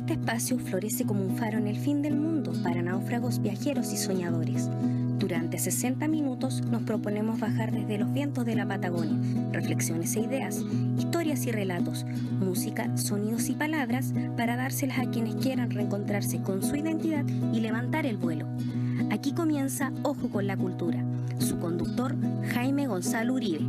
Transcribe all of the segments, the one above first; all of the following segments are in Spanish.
Este espacio florece como un faro en el fin del mundo para náufragos, viajeros y soñadores. Durante 60 minutos nos proponemos bajar desde los vientos de la Patagonia, reflexiones e ideas, historias y relatos, música, sonidos y palabras para dárselas a quienes quieran reencontrarse con su identidad y levantar el vuelo. Aquí comienza Ojo con la Cultura. Su conductor, Jaime Gonzalo Uribe.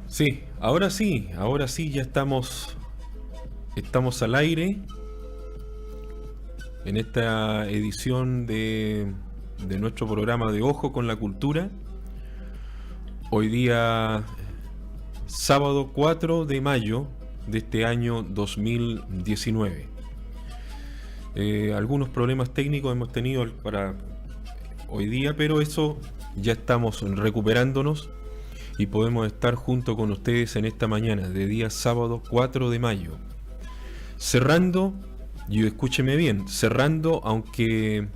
Sí, ahora sí, ya estamos al aire en esta edición de nuestro programa de Ojo con la Cultura. Hoy día, sábado 4 de mayo de este año 2019. Algunos problemas técnicos hemos tenido para hoy día, pero eso ya estamos recuperándonos. Y podemos estar junto con ustedes en esta mañana de día sábado 4 de mayo. Cerrando, y escúcheme bien, cerrando, aunque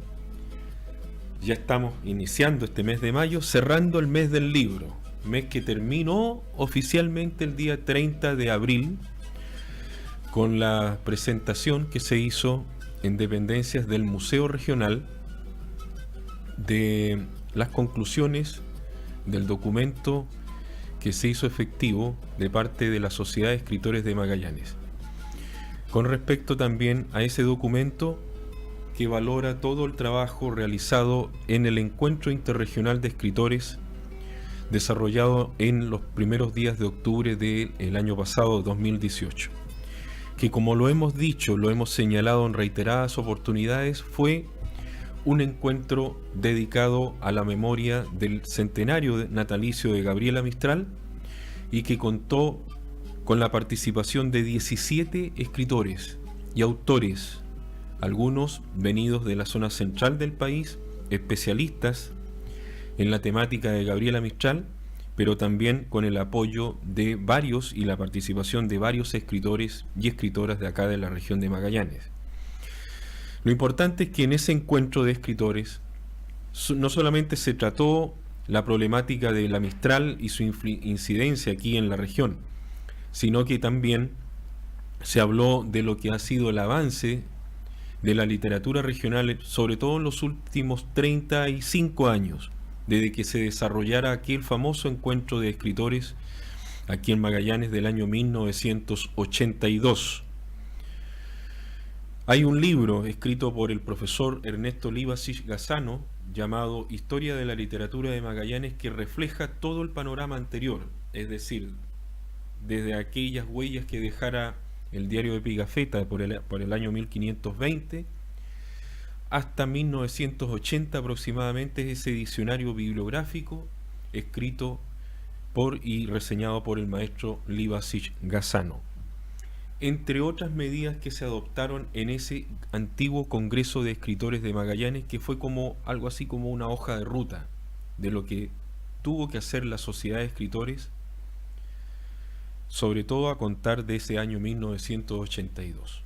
ya estamos iniciando este mes de mayo, cerrando el mes del libro. Mes que terminó oficialmente el día 30 de abril con la presentación que se hizo en dependencias del Museo Regional de las conclusiones del documento que se hizo efectivo de parte de la Sociedad de Escritores de Magallanes. Con respecto también a ese documento que valora todo el trabajo realizado en el Encuentro Interregional de Escritores desarrollado en los primeros días de octubre del año pasado, 2018. Que, como lo hemos dicho, lo hemos señalado en reiteradas oportunidades, fue un encuentro dedicado a la memoria del centenario natalicio de Gabriela Mistral y que contó con la participación de 17 escritores y autores, algunos venidos de la zona central del país, especialistas en la temática de Gabriela Mistral, pero también con el apoyo de varios y la participación de varios escritores y escritoras de acá de la región de Magallanes. Lo importante es que en ese encuentro de escritores no solamente se trató la problemática de la Mistral y su incidencia aquí en la región, sino que también se habló de lo que ha sido el avance de la literatura regional, sobre todo en los últimos 35 años, desde que se desarrollara aquel famoso encuentro de escritores aquí en Magallanes del año 1982. Hay un libro escrito por el profesor Ernesto Libasich Gazzano llamado Historia de la Literatura de Magallanes, que refleja todo el panorama anterior, es decir, desde aquellas huellas que dejara el diario de Pigafetta por el año 1520 hasta 1980 aproximadamente, ese diccionario bibliográfico escrito por y reseñado por el maestro Libasich Gazzano. Entre otras medidas que se adoptaron en ese antiguo Congreso de Escritores de Magallanes, que fue como algo así como una hoja de ruta de lo que tuvo que hacer la Sociedad de Escritores, sobre todo a contar de ese año 1982.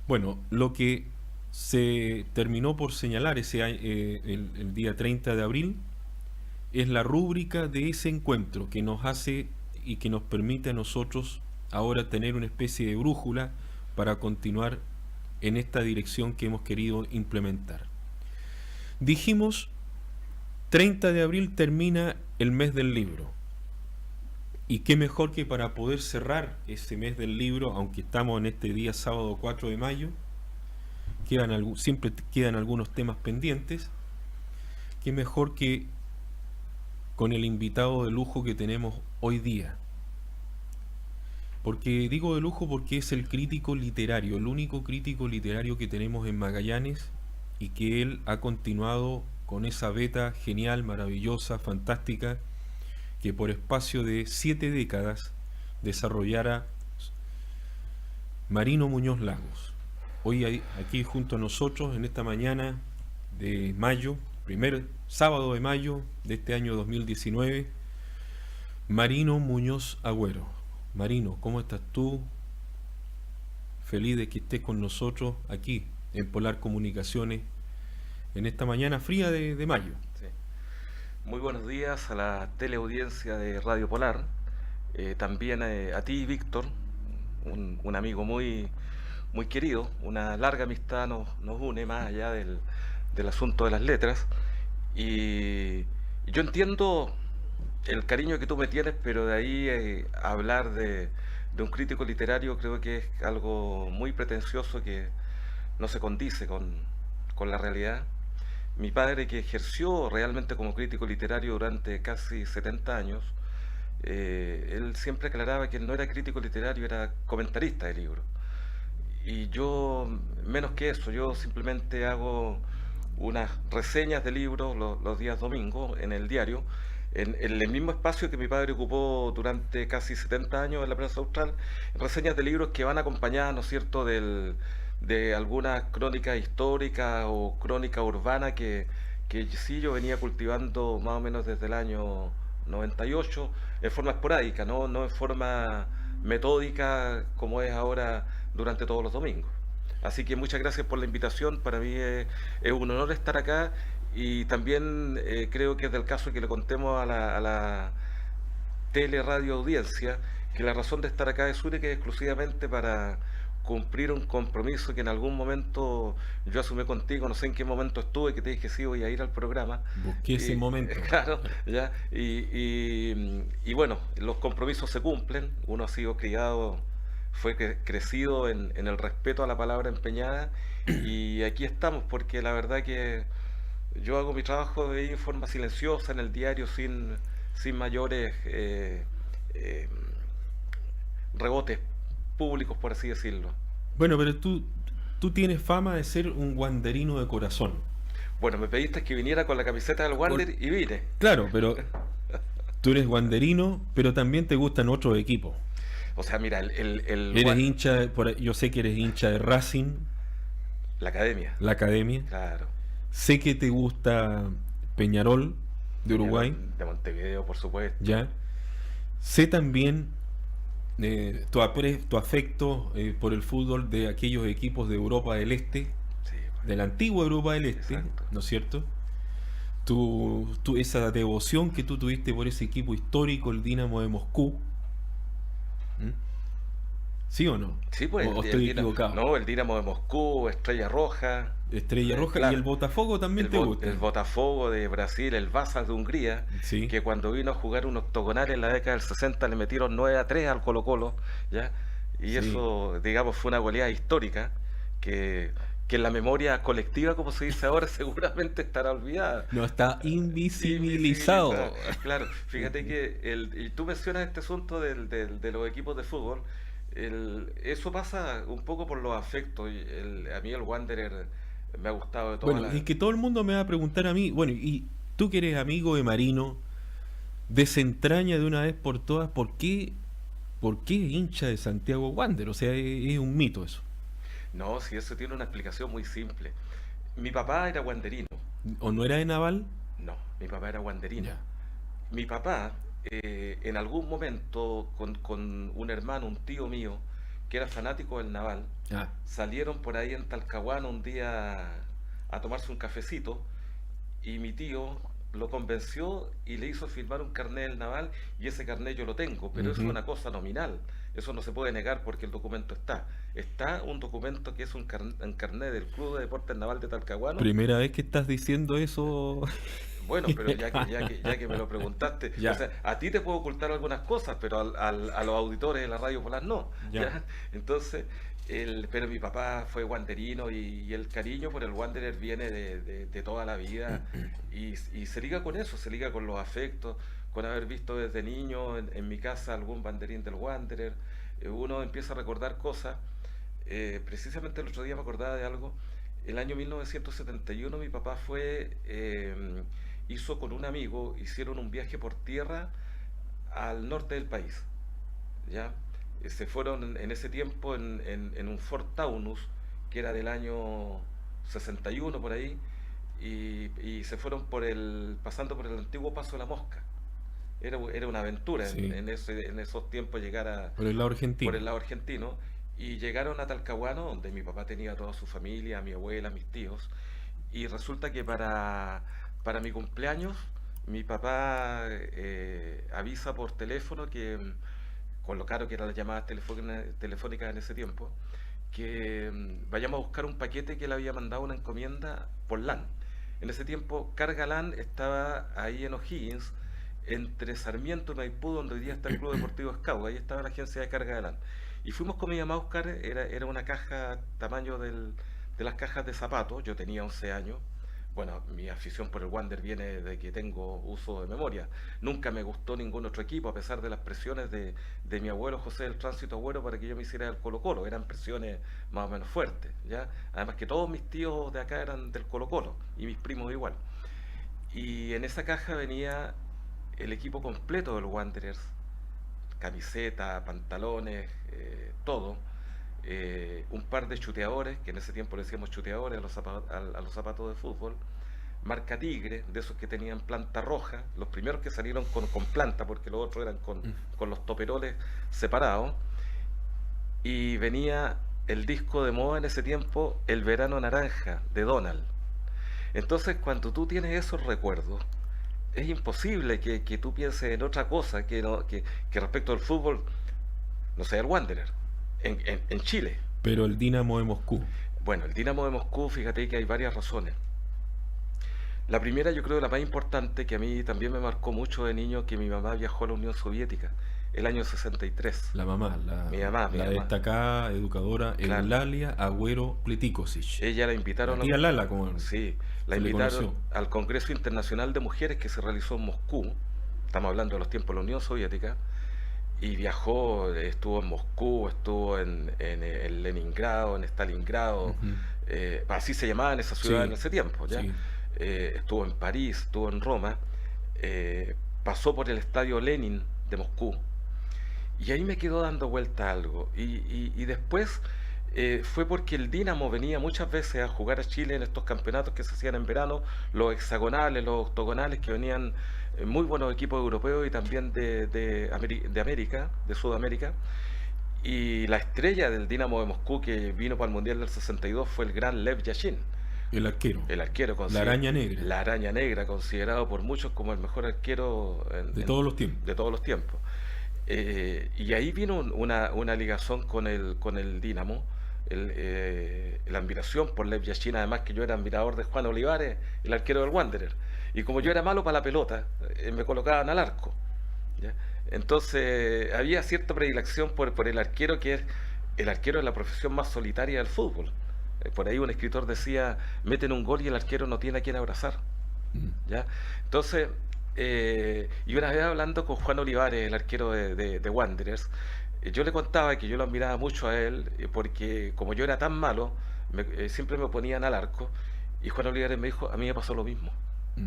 Bueno, lo que se terminó por señalar el día 30 de abril es la rúbrica de ese encuentro que nos hace y que nos permite a nosotros ahora tener una especie de brújula para continuar en esta dirección que hemos querido implementar. Dijimos, 30 de abril termina el mes del libro. Y qué mejor que para poder cerrar ese mes del libro, aunque estamos en este día sábado 4 de mayo, siempre quedan algunos temas pendientes, qué mejor que con el invitado de lujo que tenemos hoy día. Porque digo de lujo porque es el crítico literario, el único crítico literario que tenemos en Magallanes, y que él ha continuado con esa beta genial, maravillosa, fantástica, que por espacio de 7 décadas desarrollara Marino Muñoz Lagos. Hoy aquí junto a nosotros en esta mañana de mayo, primer sábado de mayo de este año 2019, Marino Muñoz Agüero. Marino, ¿cómo estás tú? Feliz de que estés con nosotros aquí en Polar Comunicaciones en esta mañana fría de mayo. Sí. Muy buenos días a la teleaudiencia de Radio Polar, también a ti, Víctor, un amigo muy querido. Una larga amistad nos une más allá del asunto de las letras, y yo entiendo el cariño que tú me tienes, pero de ahí hablar de un crítico literario creo que es algo muy pretencioso que no se condice con la realidad. Mi padre, que ejerció realmente como crítico literario durante casi 70 años, él siempre aclaraba que él no era crítico literario, era comentarista de libros. Y yo, menos que eso, yo simplemente hago unas reseñas de libros los días domingos en el diario, en el mismo espacio que mi padre ocupó durante casi 70 años en la prensa austral, reseñas de libros que van acompañadas, ¿no es cierto?, de algunas crónicas históricas o crónica urbana que sí yo venía cultivando más o menos desde el año 98, en forma esporádica, no en forma metódica como es ahora durante todos los domingos. Así que muchas gracias por la invitación, para mí es un honor estar acá, y también creo que es del caso que le contemos a la teleradio audiencia que la razón de estar acá es única y exclusivamente para cumplir un compromiso que en algún momento yo asumí contigo, no sé en qué momento estuve, que te dije sí, voy a ir al programa. Busqué ese momento. Claro, ya, y bueno, los compromisos se cumplen, uno ha sido criado, fue crecido en el respeto a la palabra empeñada, y aquí estamos porque la verdad que yo hago mi trabajo de forma silenciosa en el diario, sin mayores rebotes públicos, por así decirlo. Bueno, pero tú tienes fama de ser un wanderino de corazón. Bueno, me pediste que viniera con la camiseta del Wander y vine. Claro, pero tú eres wanderino, pero también te gustan otros equipos. O sea, mira, eres hincha, yo sé que eres hincha de Racing. La Academia. La Academia. Claro. Sé que te gusta Peñarol de Uruguay. De Montevideo, por supuesto. Ya. Sé también tu afecto por el fútbol de aquellos equipos de Europa del Este, sí, bueno, de la antigua Europa del Este. Exacto. ¿No es cierto? Esa devoción que tú tuviste por ese equipo histórico, el Dinamo de Moscú. ¿Sí o no? Sí, pues. ¿O estoy equivocado? No, el Dinamo de Moscú, Estrella Roja. Estrella Roja, claro. Y el Botafogo también te gusta. El Botafogo de Brasil, el Vasas de Hungría, sí, que cuando vino a jugar un octogonal en la década del 60 le metieron 9-3 al Colo-Colo, ¿ya? Y sí, eso, digamos, fue una goleada histórica que en la memoria colectiva, como se dice ahora, seguramente estará olvidada. No, está invisibilizado. Claro, fíjate que y tú mencionas este asunto de los equipos de fútbol. Eso pasa un poco por los afectos. A mí el Wanderer me ha gustado de toda Bueno, y que todo el mundo me va a preguntar a mí, bueno, y tú que eres amigo de Marino, desentraña de una vez por todas por qué hincha de Santiago Wander. O sea, es un mito eso. No, si eso tiene una explicación muy simple. Mi papá era wanderino. ¿O no era de Naval? No, mi papá era wanderino. Ya. Mi papá, en algún momento, con un hermano, un tío mío, que era fanático del Naval, salieron por ahí en Talcahuano un día a tomarse un cafecito, y mi tío lo convenció y le hizo firmar un carnet del Naval, y ese carnet yo lo tengo, pero eso es una cosa nominal, eso no se puede negar porque el documento está un documento que es un carnet del Club de Deportes Naval de Talcahuano. Primera vez que estás diciendo eso. Bueno, pero ya que me lo preguntaste, o sea, a ti te puedo ocultar algunas cosas, pero a los auditores de la Radio Polar no. ¿Ya? Entonces, pero mi papá fue wanderino, y el cariño por el Wanderer viene de toda la vida, y se liga con eso, se liga con los afectos, con haber visto desde niño en mi casa algún banderín del Wanderer. Uno empieza a recordar cosas. Precisamente el otro día me acordaba de algo. El año 1971 mi papá hizo con un amigo, hicieron un viaje por tierra al norte del país, ¿ya? Se fueron en ese tiempo en un Ford Taunus, que era del año 61 por ahí, y se fueron pasando por el antiguo Paso de la Mosca. Era una aventura, sí, en esos tiempos llegar por el lado argentino, y llegaron a Talcahuano, donde mi papá tenía toda su familia, mi abuela, mis tíos, y resulta que para mi cumpleaños mi papá avisa por teléfono que, con lo caro que eran las llamadas telefónicas en ese tiempo, que vayamos a buscar un paquete que él había mandado, una encomienda por LAN. En ese tiempo Carga LAN estaba ahí en O'Higgins, entre Sarmiento y Maipú, donde hoy día está el Club Deportivo Escau. Ahí estaba la agencia de Carga LAN. Y fuimos con mi mamá a buscar, era una caja tamaño de las cajas de zapatos. Yo tenía 11 años. Bueno, mi afición por el Wander viene de que tengo uso de memoria. Nunca me gustó ningún otro equipo, a pesar de las presiones de mi abuelo José del Tránsito Agüero para que yo me hiciera el Colo-Colo. Eran presiones más o menos fuertes, ¿ya? Además que todos mis tíos de acá eran del Colo-Colo, y mis primos igual. Y en esa caja venía el equipo completo del Wanderers, camiseta, pantalones, todo. Un par de chuteadores, que en ese tiempo le decíamos chuteadores a los zapatos de fútbol, marca Tigre, de esos que tenían planta roja, los primeros que salieron con planta, porque los otros eran con los toperoles separados. Y venía el disco de moda en ese tiempo, El Verano Naranja, de Donald. Entonces, cuando tú tienes esos recuerdos, es imposible que tú pienses en otra cosa que respecto al fútbol, no sea el Wanderer, en Chile. Pero el Dinamo de Moscú. Bueno, el Dinamo de Moscú, fíjate que hay varias razones. La primera, yo creo la más importante, que a mí también me marcó mucho de niño, que mi mamá viajó a la Unión Soviética el año 63. Mi mamá, la destacada educadora, claro, Eulalia Agüero Pletikosich. Ella la invitaron a Lala, como sí, la invitaron al Congreso Internacional de Mujeres que se realizó en Moscú. Estamos hablando de los tiempos de la Unión Soviética. Y viajó, estuvo en Moscú, estuvo en Leningrado, en Stalingrado, así se llamaba en esa ciudad, sí, en ese tiempo, ¿ya? Sí. Estuvo en París, estuvo en Roma, pasó por el Estadio Lenin de Moscú, y ahí me quedó dando vuelta algo, y después fue porque el Dinamo venía muchas veces a jugar a Chile en estos campeonatos que se hacían en verano, los hexagonales, los octogonales, que venían muy buenos equipos europeos y también de América, de Sudamérica. Y la estrella del Dinamo de Moscú que vino para el Mundial del 62 fue el gran Lev Yashin. El arquero. La araña negra. La araña negra, considerado por muchos como el mejor arquero de todos los tiempos. De todos los tiempos. Y ahí vino una ligazón con el Dinamo. La admiración por Lev Yashin, además que yo era admirador de Juan Olivares, el arquero del Wanderer. Y como yo era malo para la pelota, me colocaban al arco, ¿ya? Entonces había cierta predilección por el arquero, que el arquero es la profesión más solitaria del fútbol. Por ahí un escritor decía, meten un gol y el arquero no tiene a quien abrazar, ¿ya? Entonces, y una vez hablando con Juan Olivares, el arquero de Wanderers, yo le contaba que yo lo admiraba mucho a él, porque como yo era tan malo, siempre me ponían al arco, y Juan Olivares me dijo, a mí me pasó lo mismo.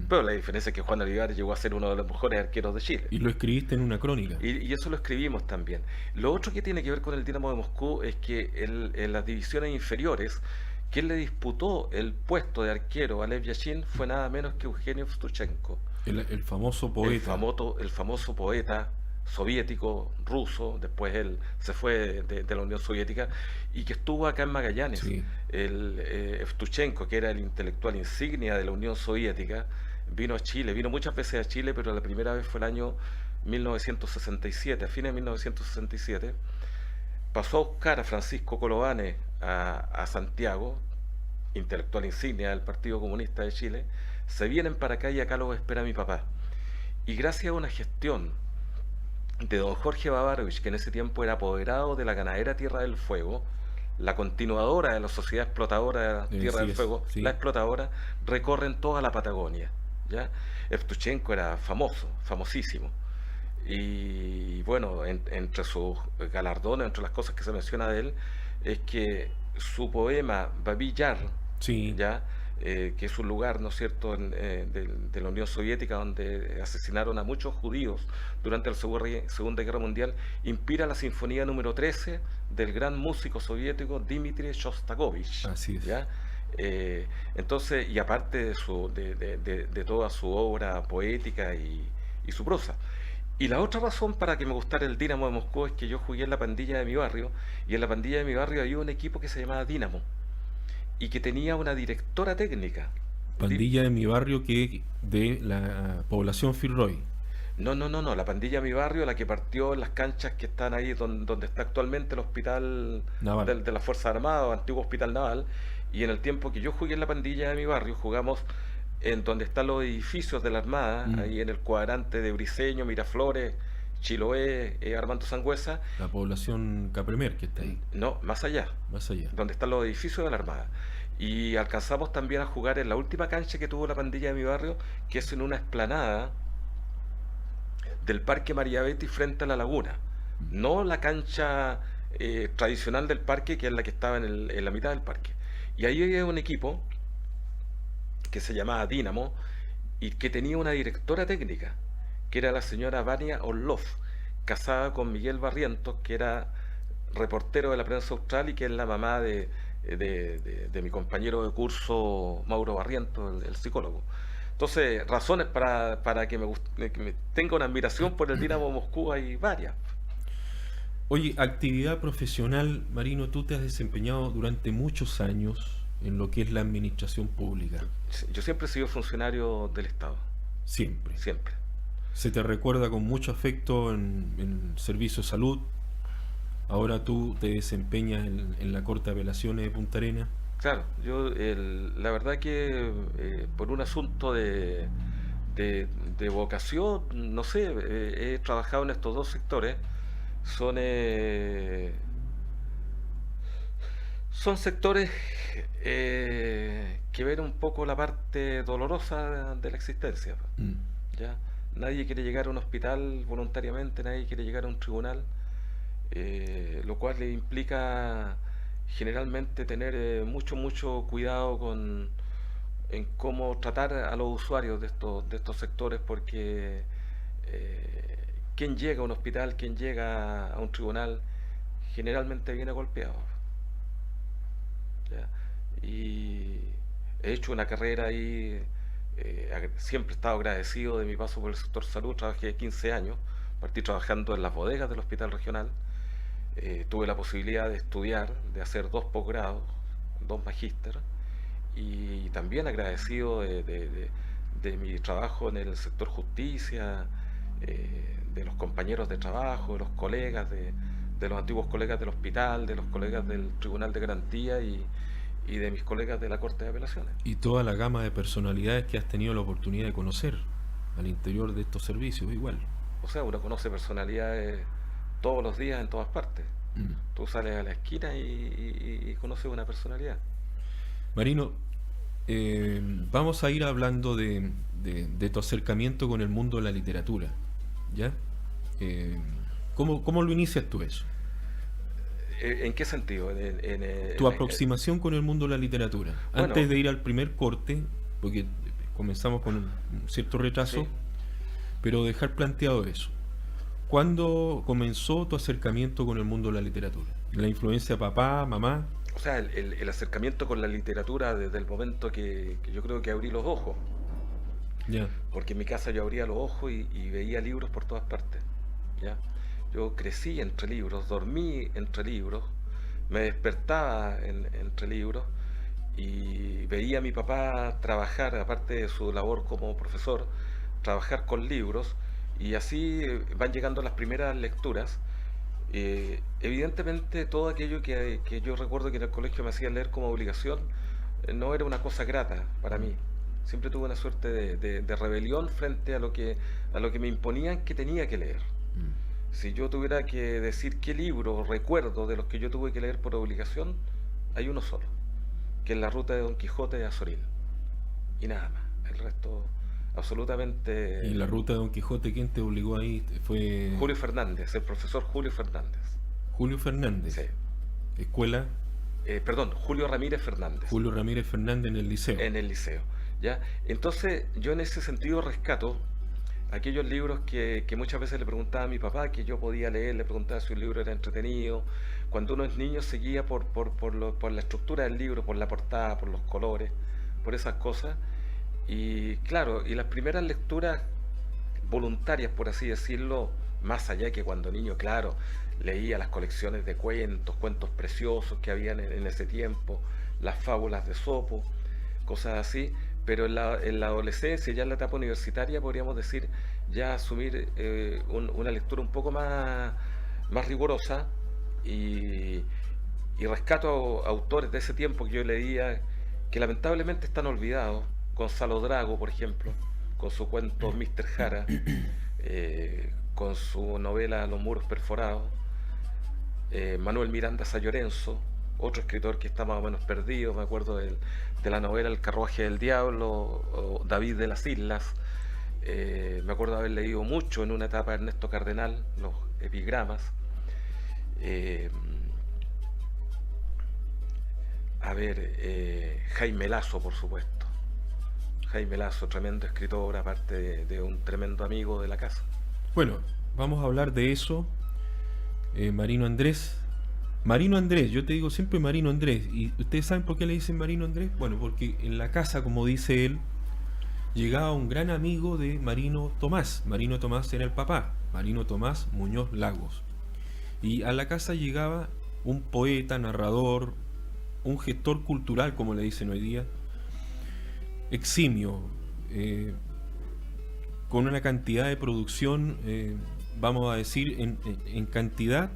Pero la diferencia es que Juan Olivares llegó a ser uno de los mejores arqueros de Chile. Y lo escribiste en una crónica. Y eso lo escribimos también. Lo otro que tiene que ver con el Dinamo de Moscú es que en las divisiones inferiores, quien le disputó el puesto de arquero a Lev Yashin fue nada menos que Eugenio Vstuchenko. El famoso poeta. El famoso poeta soviético, ruso, después él se fue de la Unión Soviética, y que estuvo acá en Magallanes. Sí. Vstuchenko, que era el intelectual insignia de la Unión Soviética, vino a Chile, vino muchas veces a Chile, pero la primera vez fue el año 1967, a fines de 1967. Pasó a buscar a Francisco Colobane a Santiago, intelectual insignia del Partido Comunista de Chile. Se vienen para acá y acá los espera mi papá. Y gracias a una gestión de don Jorge Babarovich, que en ese tiempo era apoderado de la ganadera Tierra del Fuego, la continuadora de la sociedad explotadora Tierra del Fuego, sí. La explotadora, recorren toda la Patagonia, ¿ya? Evtuchenko era famoso, famosísimo. Y bueno, entre sus galardones, entre las cosas que se menciona de él, es que su poema Babi Yar, Sí. ¿ya? Que es un lugar, ¿no es cierto?, de la Unión Soviética donde asesinaron a muchos judíos durante la Segunda Guerra Mundial, inspira la Sinfonía número 13 del gran músico soviético Dmitri Shostakovich. Así es. ¿Ya? Entonces, y aparte de toda su obra poética y su prosa. Y la otra razón para que me gustara el Dinamo de Moscú es que yo jugué en la pandilla de mi barrio, y en la pandilla de mi barrio había un equipo que se llamaba Dinamo, y que tenía una directora técnica. Pandilla de mi barrio, que de la población Filroy. No, la pandilla de mi barrio, la que partió en las canchas que están ahí donde está actualmente el hospital Naval. de las Fuerzas Armadas, antiguo hospital naval. Y en el tiempo que yo jugué en la pandilla de mi barrio, jugamos en donde están los edificios de la Armada, ahí en el cuadrante de Briceño, Miraflores, Chiloé, Armando Sangüesa. La población Capremer, que está ahí. No, más allá. Más allá. Donde están los edificios de la Armada. Y alcanzamos también a jugar en la última cancha que tuvo la pandilla de mi barrio, que es en una explanada del Parque María Betty frente a la laguna. No la cancha tradicional del parque, que es la que estaba en la mitad del parque. Y ahí había un equipo que se llamaba Dinamo y que tenía una directora técnica, que era la señora Vania Orlov, casada con Miguel Barrientos, que era reportero de la prensa austral y que es la mamá de mi compañero de curso Mauro Barrientos, el psicólogo. Entonces, razones para que me tenga una admiración por el Dinamo Moscú hay varias. Oye, actividad profesional, Marino, tú te has desempeñado durante muchos años en lo que es la administración pública. Yo siempre he sido funcionario del Estado. Siempre. Siempre. Se te recuerda con mucho afecto en servicio de salud. Ahora tú te desempeñas en la Corte de Apelaciones de Punta Arenas. Claro, yo la verdad que por un asunto de vocación, no sé, he trabajado en estos dos sectores. Son sectores que ven un poco la parte dolorosa de la existencia. ¿Ya? Nadie quiere llegar a un hospital voluntariamente, nadie quiere llegar a un tribunal, lo cual le implica generalmente tener mucho cuidado en cómo tratar a los usuarios de estos sectores, porque quien llega a un hospital, quien llega a un tribunal, generalmente viene golpeado. ¿Ya? Y he hecho una carrera ahí, siempre he estado agradecido de mi paso por el sector salud. Trabajé 15 años, partí trabajando en las bodegas del hospital regional. Tuve la posibilidad de estudiar, de hacer 2 posgrados, 2 magíster, y también agradecido de mi trabajo en el sector justicia, de los compañeros de trabajo, de los colegas, de los antiguos colegas del hospital, de los colegas del Tribunal de Garantía y de mis colegas de la Corte de Apelaciones. Y toda la gama de personalidades que has tenido la oportunidad de conocer al interior de estos servicios, igual. O sea, uno conoce personalidades todos los días en todas partes. Tú sales a la esquina y conoces una personalidad. Marino, vamos a ir hablando de tu acercamiento con el mundo de la literatura, ¿ya? ¿Cómo lo inicias tú eso? ¿En qué sentido? Tu aproximación con el mundo de la literatura. Bueno, antes de ir al primer corte, porque comenzamos con un cierto retraso, sí. Pero dejar planteado eso. ¿Cuándo comenzó tu acercamiento con el mundo de la literatura? ¿La influencia de papá, mamá? O sea, el acercamiento con la literatura desde el momento que yo creo que abrí los ojos. Ya. Porque en mi casa yo abría los ojos y veía libros por todas partes. ¿Ya? Yo crecí entre libros, dormí entre libros, me despertaba entre libros, y veía a mi papá trabajar, aparte de su labor como profesor, trabajar con libros, y así van llegando las primeras lecturas. Evidentemente todo aquello que yo recuerdo que en el colegio me hacían leer como obligación, no era una cosa grata para mí. Siempre tuve una suerte de rebelión frente a lo que me imponían que tenía que leer. Si yo tuviera que decir qué libro recuerdo de los que yo tuve que leer por obligación, hay uno solo, que es La Ruta de Don Quijote de Azorín. Y nada más. El resto, absolutamente... ¿Y La Ruta de Don Quijote quién te obligó ahí? Fue... Julio Fernández, el profesor Julio Fernández. Julio Fernández. Sí. Escuela... Perdón, Julio Ramírez Fernández. Julio Ramírez Fernández en el liceo. En el liceo, ¿ya? Entonces, yo en ese sentido rescato aquellos libros que muchas veces le preguntaba a mi papá que yo podía leer, le preguntaba si un libro era entretenido. Cuando uno es niño se guía por la estructura del libro, por la portada, por los colores, por esas cosas. Y claro, y las primeras lecturas voluntarias, por así decirlo, más allá que cuando niño, claro, leía las colecciones de cuentos preciosos que habían en ese tiempo, las fábulas de Sopo, cosas así, pero en la adolescencia, ya en la etapa universitaria, podríamos decir, ya asumir una lectura un poco más rigurosa, y rescato a autores de ese tiempo que yo leía, que lamentablemente están olvidados. Gonzalo Drago, por ejemplo, con su cuento Mr. Jara, con su novela Los muros perforados, Manuel Miranda Sayorenzo, otro escritor que está más o menos perdido, me acuerdo de la novela El carruaje del diablo, o David de las Islas. Me acuerdo haber leído mucho en una etapa Ernesto Cardenal, los epigramas. Jaime Lazo, por supuesto. Jaime Lazo, tremendo escritor, aparte de un tremendo amigo de la casa. Bueno, vamos a hablar de eso. Marino Andrés. Marino Andrés, yo te digo siempre Marino Andrés. ¿Y ustedes saben por qué le dicen Marino Andrés? Bueno, porque en la casa, como dice él, llegaba un gran amigo de Marino Tomás. Marino Tomás era el papá, Marino Tomás Muñoz Lagos. Y a la casa llegaba un poeta, narrador, un gestor cultural, como le dicen hoy día, eximio, con una cantidad de producción, vamos a decir, en cantidad,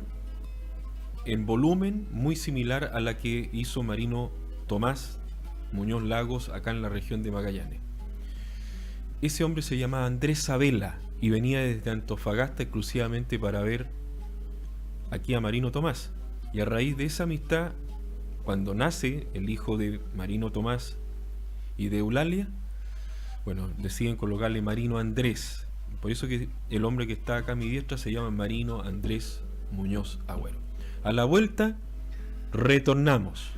en volumen, muy similar a la que hizo Marino Tomás Muñoz Lagos acá en la región de Magallanes. Ese hombre se llamaba Andrés Sabela y venía desde Antofagasta exclusivamente para ver aquí a Marino Tomás. Y a raíz de esa amistad, cuando nace el hijo de Marino Tomás y de Eulalia, bueno, deciden colocarle Marino Andrés. Por eso que el hombre que está acá a mi diestra se llama Marino Andrés Muñoz Agüero. A la vuelta, retornamos.